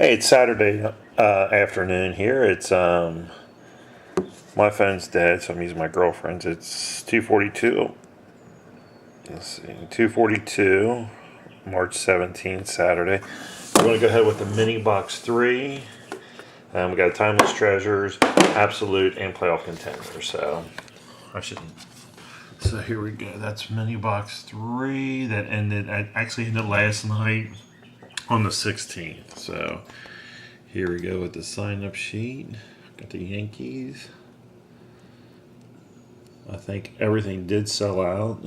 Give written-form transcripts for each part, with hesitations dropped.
Hey, it's Saturday afternoon here. It's my phone's dead, so I'm using my girlfriend's. It's 2:42. Let's see, 2:42, March 17th, Saturday. We're going to go ahead with the mini box 3. We got Timeless Treasures, Absolute, and Playoff Contender. So I should. So here we go. That's mini box 3. That actually ended last night on the 16th. So here we go with the sign-up sheet. Got the Yankees. I think everything did sell out.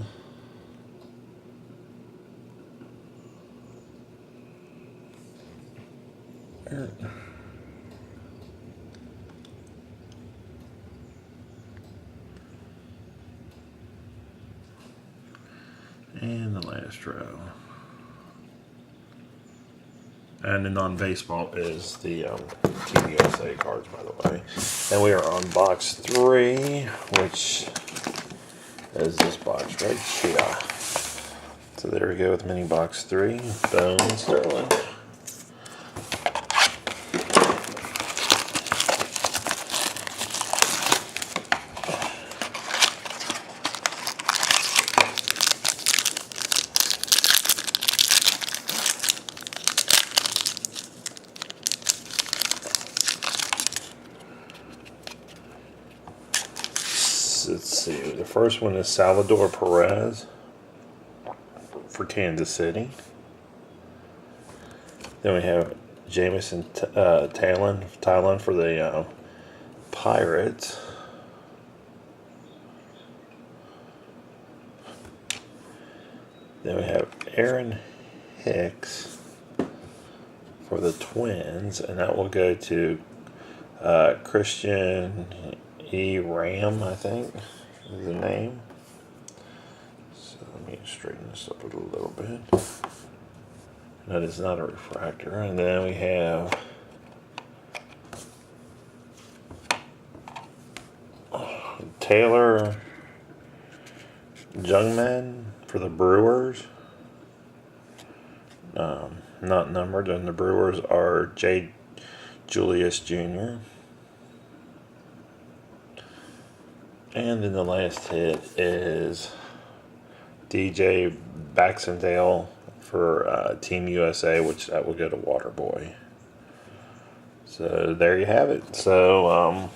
And the last row. And the non-baseball is the Team USA cards, by the way. And we are on box 3, which is this box right here. So there we go with mini box 3, Bowman Sterling. Let's see, the first one is Salvador Perez for Kansas City. Then we have Jamison Talon for the Pirates. Then we have Aaron Hicks for the Twins, and that will go to Christian Ram, I think, is the name. So let me straighten this up a little bit. That is not a refractor. And then we have Taylor Jungmann for the Brewers. Not numbered, and the Brewers are J. Julius Jr. And then the last hit is DJ Baxendale for Team USA, which that will go to Waterboy. So there you have it. So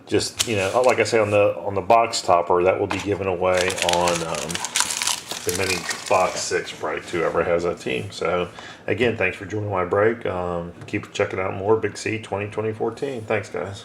just, like I say on the box topper, that will be given away on the mini box 6 break to whoever has that team. So again, thanks for joining my break. Keep checking out more Big C 2014. Thanks, guys.